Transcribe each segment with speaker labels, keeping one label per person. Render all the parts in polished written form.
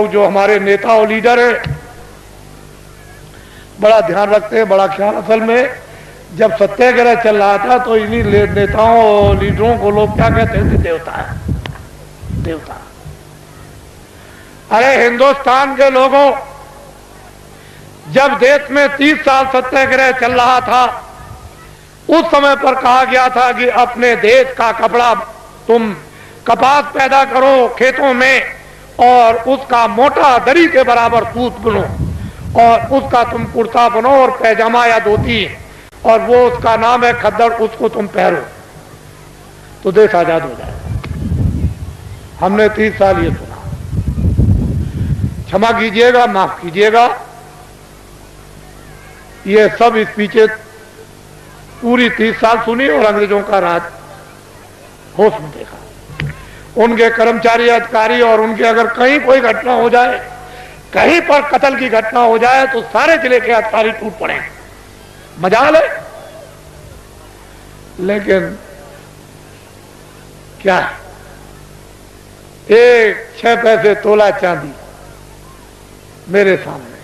Speaker 1: जो हमारे नेता और लीडर है बड़ा ध्यान रखते हैं, बड़ा ख्याल। असल में जब सत्याग्रह चल रहा था तो इन्हीं नेताओं और लीडरों को लोग क्या कहते थे? देवता है, देवता। अरे हिंदुस्तान के लोगों, जब देश में 30 साल सत्याग्रह चल रहा था उस समय पर कहा गया था कि अपने देश का कपड़ा तुम कपास पैदा करो खेतों में और उसका मोटा दरी के बराबर सूत बुनो और उसका तुम कुर्ता बनो और पैजामा या धोती, और वो उसका नाम है खद्दड़, उसको तुम पहनो तो देश आजाद हो जाए। हमने 30 साल ये सुना। क्षमा कीजिएगा, माफ कीजिएगा, ये सब इस पीछे पूरी 30 साल सुनी और अंग्रेजों का राज होश में देखा। उनके कर्मचारी अधिकारी और उनके अगर कहीं कोई घटना हो जाए, कहीं पर कत्ल की घटना हो जाए तो सारे जिले के अधिकारी टूट पड़े। मजाल है। लेकिन क्या है, 6 पैसे तोला चांदी मेरे सामने,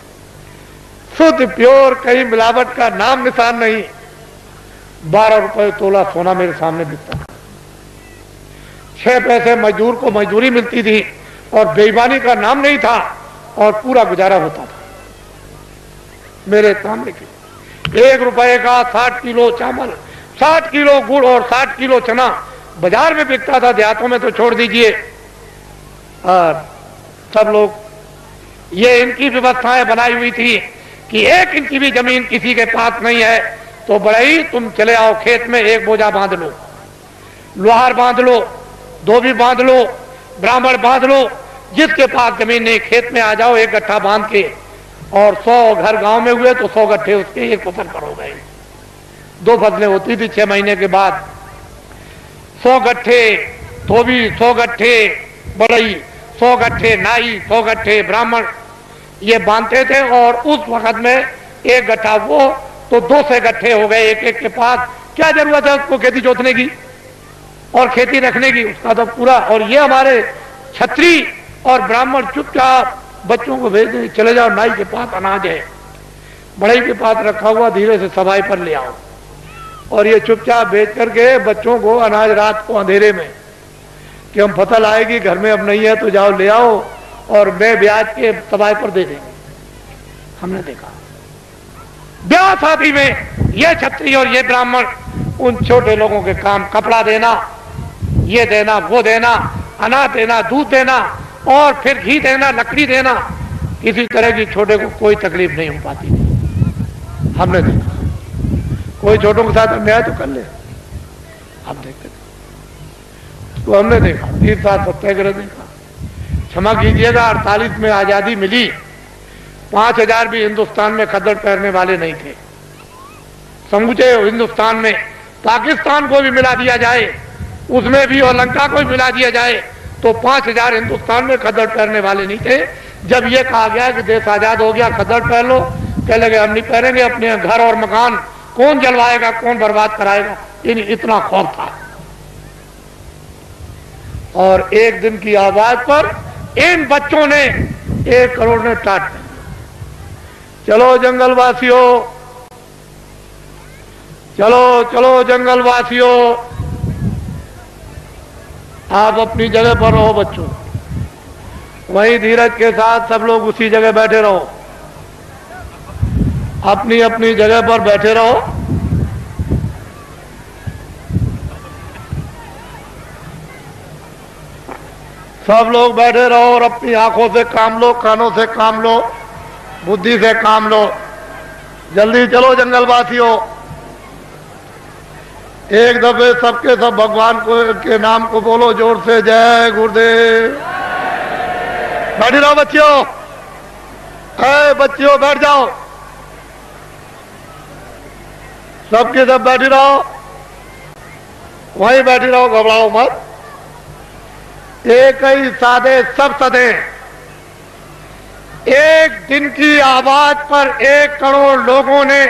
Speaker 1: शुद्ध प्योर, कहीं मिलावट का नाम निशान नहीं। 12 रुपए तोला सोना मेरे सामने बिकता। 6 पैसे मजदूर को मजदूरी मिलती थी और बेईमानी का नाम नहीं था और पूरा गुजारा होता था मेरे सामने की। 1 रुपए का 60 किलो चावल, 60 किलो गुड़ और 60 किलो चना बाजार में बिकता था, देहातों में तो छोड़ दीजिए। और सब लोग, ये इनकी व्यवस्थाएं बनाई हुई थी कि 1 इंच की भी जमीन किसी के पास नहीं है तो बड़ई तुम चले आओ खेत में, 1 बोझा बांध लो, लोहार बांध लो, धोबी बांध लो, ब्राह्मण बांध लो, जिसके पास जमीन नहीं खेत में आ जाओ 1 गट्ठा बांध के। और 100 घर गांव में हुए तो 100 गट्ठे उसके 1 फसल पर हो गए। 2 फसलें होती थी 6 महीने के बाद। 100 गट्ठे धोबी, 100 गट्ठे बड़ई, 100 गट्ठे नाई, 100 गट्ठे ब्राह्मण, ये बांधते थे। और उस वक्त में 1 गट्ठा वो तो 200 गट्ठे हो गए एक के पास। क्या जरूरत है उसको खेती जोतने की और खेती रखने की, उसका तो पूरा। और ये हमारे छत्री और ब्राह्मण चुपचाप बच्चों को भेज दें, चले जाओ नाई के पास अनाज है, बड़ई के पास रखा हुआ, धीरे से सफाई पर ले आओ। और ये चुपचाप भेज करके बच्चों को अनाज रात को अंधेरे में कि हम फसल आएगी घर में अब नहीं है तो जाओ ले आओ और मैं ब्याज के सफाई पर दे देंगे। हमने देखा ब्याह शादी में ये छत्री और ये ब्राह्मण उन छोटे लोगों के काम, कपड़ा देना, ये देना, वो देना, अनाज देना, दूध देना और फिर घी देना, लकड़ी देना, किसी तरह की छोटे को कोई तकलीफ नहीं हो पाती थी। हमने देखा कोई छोटों के साथ अन्याय तो कर ले, हम देखते थे तो हमने देखा 30 साल सत्याग्रह देखा। क्षमा कीजिएगा, 48 में आजादी मिली, 5000 भी हिंदुस्तान में खद्दड़ पहनने वाले नहीं थे। समूचे हिंदुस्तान में पाकिस्तान को भी मिला दिया जाए, उसमें भी और लंका को भी मिला दिया जाए तो 5000 हिंदुस्तान में खद्दड़ पहनने वाले नहीं थे। जब ये कहा गया कि देश आजाद हो गया, खद्दड़ पहन लो, कह लगे हम नहीं पहनेंगे, अपने घर और मकान कौन जलवाएगा, कौन बर्बाद कराएगा, इतना खौफ था। और एक दिन की आवाज पर इन बच्चों ने 1 करोड़ ने टाट दिया। चलो जंगलवासियों, चलो चलो जंगलवासियों, आप अपनी जगह पर रहो बच्चों, वहीं धीरज के साथ सब लोग उसी जगह बैठे रहो, अपनी अपनी जगह पर बैठे रहो। सब लोग बैठे रहो और अपनी आंखों से काम लो, कानों से काम लो, बुद्धि से काम लो। जल्दी चलो जंगलवासियों। एक दफे सबके सब भगवान को के नाम को बोलो जोर से, जय गुरुदेव। बैठे रहो बच्चियों, बच्चियों बैठ जाओ, सबके सब बैठे रहो, वहीं बैठे रहो, घबराओ मत। एक ही सादे सब सदे, एक दिन की आवाज पर 1 करोड़ लोगों ने,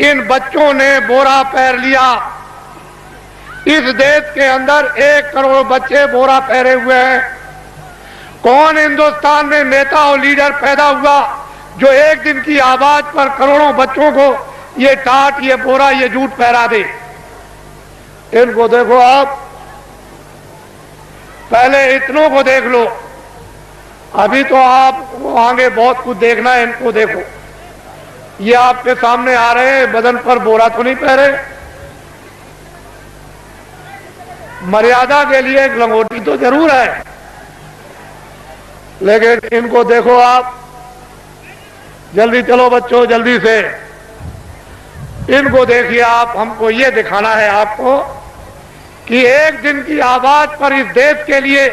Speaker 1: इन बच्चों ने बोरा पहन लिया। इस देश के अंदर 1 करोड़ बच्चे बोरा पहने हुए हैं। कौन हिंदुस्तान में नेता और लीडर पैदा हुआ जो एक दिन की आवाज पर करोड़ों बच्चों को ये टाट, ये बोरा, ये जूट पहरा दे? इनको देखो आप, पहले इतनों को देख लो, अभी तो आप आगे बहुत कुछ देखना है। इनको देखो, ये आपके सामने आ रहे हैं, बदन पर बोरा तो नहीं पहरे, मर्यादा के लिए एक लंगोटी तो जरूर है, लेकिन इनको देखो आप। जल्दी चलो बच्चों, जल्दी से इनको देखिए आप। हमको ये दिखाना है आपको कि एक दिन की आवाज पर इस देश के लिए